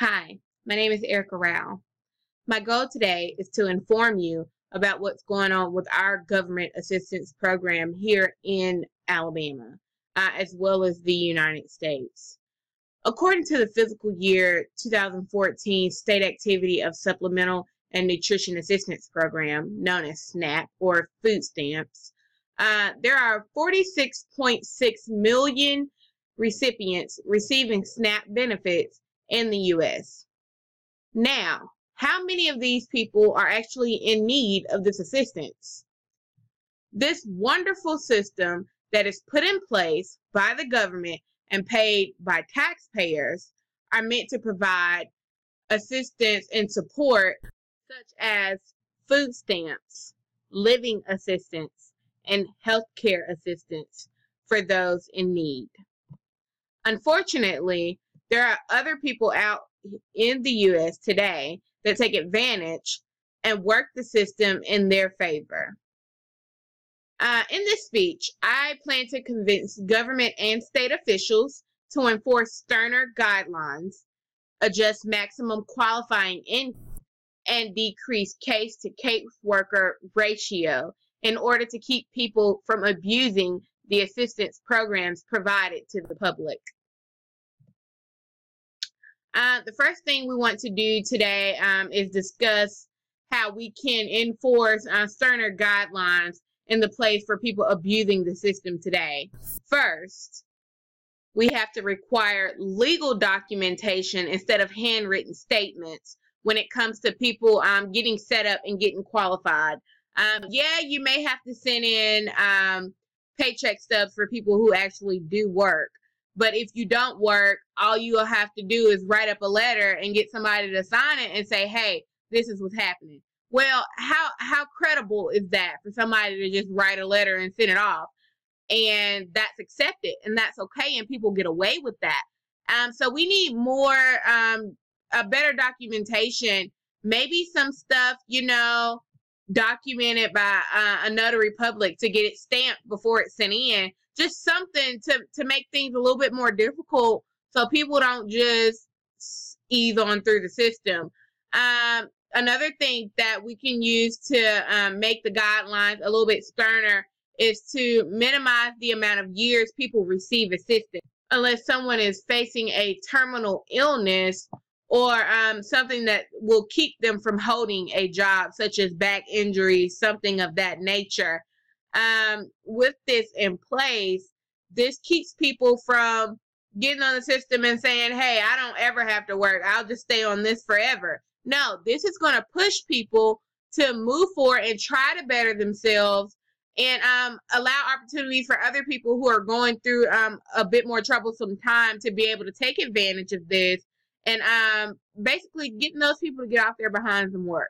Hi, my name is Erica Rao. My goal today is to inform you about what's going on with our government assistance program here in Alabama, as well as the United States. According to the fiscal year 2014 State Activity of Supplemental and Nutrition Assistance Program, known as SNAP or food stamps, there are 46.6 million recipients receiving SNAP benefits in the U.S. Now, how many of these people are actually in need of this assistance? This wonderful system that is put in place by the government and paid by taxpayers are meant to provide assistance and support such as food stamps, living assistance, and healthcare assistance for those in need. Unfortunately, there are other people out in the U.S. today that take advantage and work the system in their favor. In this speech, I plan to convince government and state officials to enforce sterner guidelines, adjust maximum qualifying income, and decrease case-to-case worker ratio in order to keep people from abusing the assistance programs provided to the public. The first thing we want to do today is discuss how we can enforce sterner guidelines in the place for people abusing the system today. First, we have to require legal documentation instead of handwritten statements when it comes to people getting set up and getting qualified. Yeah, you may have to send in paycheck stubs for people who actually do work. But if you don't work, all you'll have to do is write up a letter and get somebody to sign it and say, hey, this is what's happening. Well, how credible is that for somebody to just write a letter and send it off? And that's accepted and that's okay, and people get away with that. So we need more, a better documentation, maybe some stuff, documented by a notary public to get it stamped before it's sent in. Just something to make things a little bit more difficult so people don't just ease on through the system. Another thing that we can use to make the guidelines a little bit sterner is to minimize the amount of years people receive assistance unless someone is facing a terminal illness or something that will keep them from holding a job, such as back injuries, something of that nature. With this in place, this keeps people from getting on the system and saying, hey, I don't ever have to work, I'll just stay on this forever. No, this is going to push people to move forward and try to better themselves and allow opportunities for other people who are going through a bit more troublesome time to be able to take advantage of this and basically getting those people to get off their behinds and work.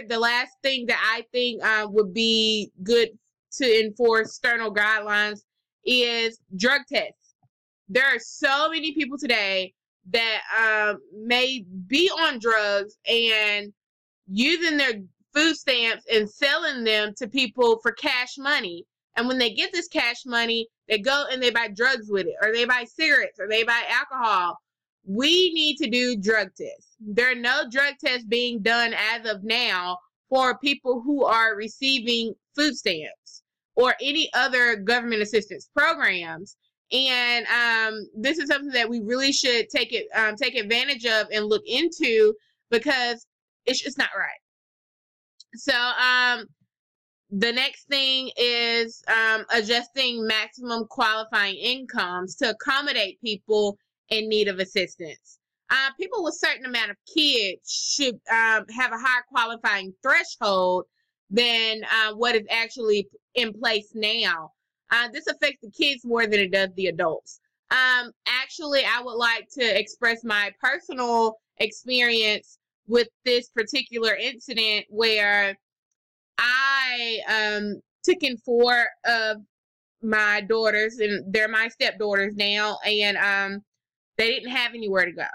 The last thing that I think would be good to enforce sterner guidelines is drug tests. There are so many people today that may be on drugs and using their food stamps and selling them to people for cash money. And when they get this cash money, they go and they buy drugs with it, or they buy cigarettes, or they buy alcohol. We need to do drug tests. There are no drug tests being done as of now for people who are receiving food stamps or any other government assistance programs. And this is something that we really should take advantage of and look into, because it's just not right. So the next thing is adjusting maximum qualifying incomes to accommodate people in need of assistance. People with a certain amount of kids should have a higher qualifying threshold than what is actually in place now. This affects the kids more than it does the adults. Actually, I would like to express my personal experience with this particular incident where I took in 4 of my daughters, and they're my stepdaughters now, and they didn't have anywhere to go.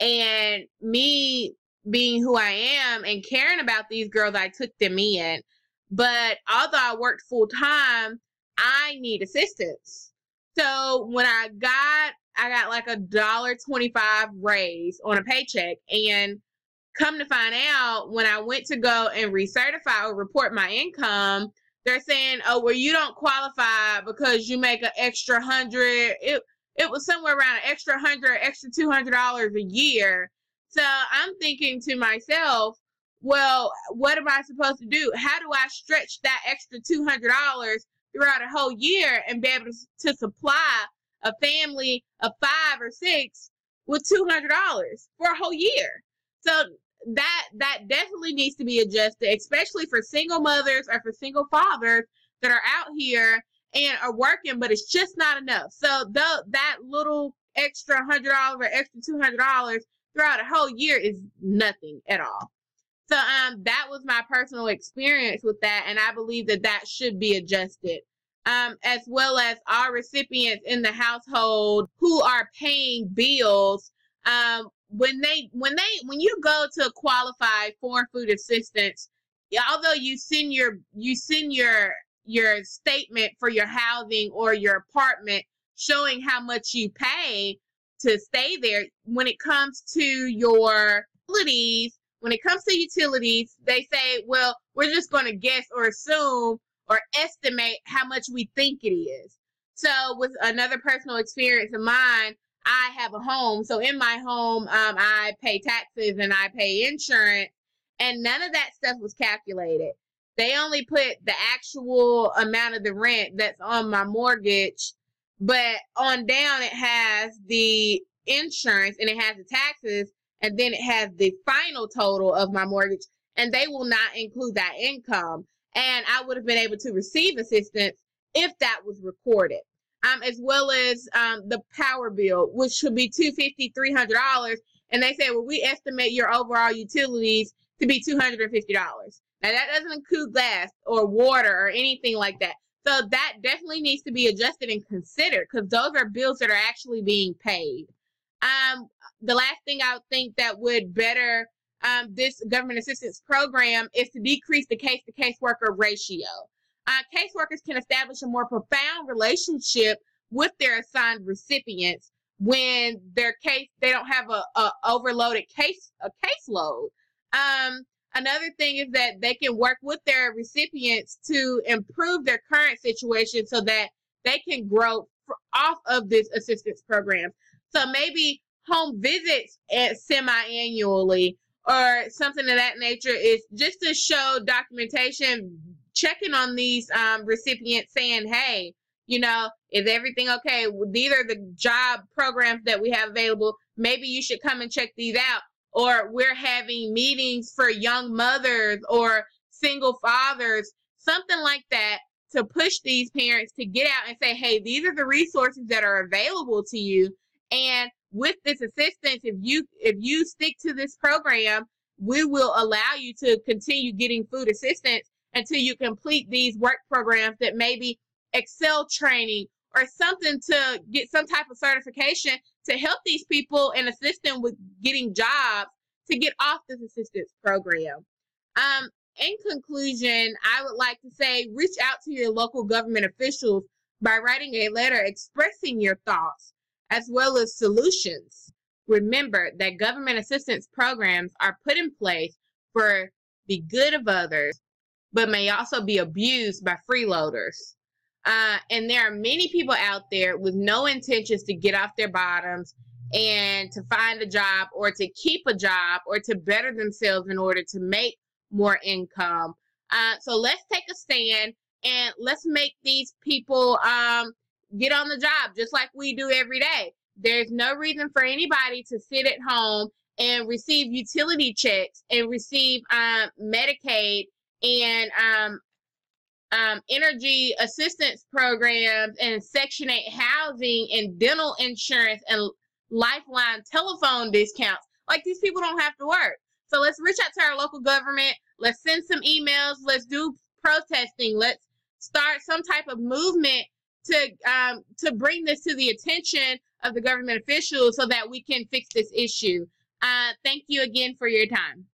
And me being who I am and caring about these girls, I took them in. But although I worked full time, I need assistance. So when I got like $1.25 raise on a paycheck. And come to find out, when I went to go and recertify or report my income, they're saying, oh, well, you don't qualify because you make an extra $100. It was somewhere around an extra $100, extra $200 a year. So I'm thinking to myself, well, what am I supposed to do? How do I stretch that extra $200 throughout a whole year and be able to supply a family of 5 or 6 with $200 for a whole year? So that definitely needs to be adjusted, especially for single mothers or for single fathers that are out here and are working, but it's just not enough. So that little extra $100 or extra $200 throughout a whole year is nothing at all. So that was my personal experience with that, and I believe that should be adjusted. As well as our recipients in the household who are paying bills. When you go to qualify for food assistance, although you send your statement for your housing or your apartment showing how much you pay to stay there, when it comes to your utilities, they say, well, we're just going to guess or assume or estimate how much we think it is. So with another personal experience of mine, I have a home. So in my home, I pay taxes and I pay insurance, and none of that stuff was calculated. They only put the actual amount of the rent that's on my mortgage, but on down it has the insurance and it has the taxes, and then it has the final total of my mortgage, and they will not include that income. And I would have been able to receive assistance if that was recorded. As well as the power bill, which should be $250, $300. And they say, well, we estimate your overall utilities to be $250. Now, that doesn't include gas or water or anything like that. So that definitely needs to be adjusted and considered, because those are bills that are actually being paid. The last thing I would think that would better this government assistance program is to decrease the case-to-case worker ratio. Caseworkers can establish a more profound relationship with their assigned recipients when they don't have a overloaded caseload. Another thing is that they can work with their recipients to improve their current situation so that they can grow off of this assistance program. So maybe home visits semi-annually or something of that nature is just to show documentation, checking on these recipients, saying, hey, is everything okay? These are the job programs that we have available. Maybe you should come and check these out. Or we're having meetings for young mothers or single fathers, something like that, to push these parents to get out and say, hey, these are the resources that are available to you. And with this assistance, if you stick to this program, we will allow you to continue getting food assistance until you complete these work programs that maybe Excel training or something to get some type of certification to help these people and assist them with getting jobs to get off this assistance program. In conclusion, I would like to say, reach out to your local government officials by writing a letter expressing your thoughts as well as solutions. Remember that government assistance programs are put in place for the good of others, but may also be abused by freeloaders. And there are many people out there with no intentions to get off their bottoms and to find a job or to keep a job or to better themselves in order to make more income. So let's take a stand and let's make these people get on the job just like we do every day. There's no reason for anybody to sit at home and receive utility checks and receive Medicaid and energy assistance programs and Section 8 housing and dental insurance and Lifeline telephone discounts. Like, these people don't have to work. So let's reach out to our local government. Let's send some emails. Let's do protesting. Let's start some type of movement to bring this to the attention of the government officials so that we can fix this issue. Thank you again for your time.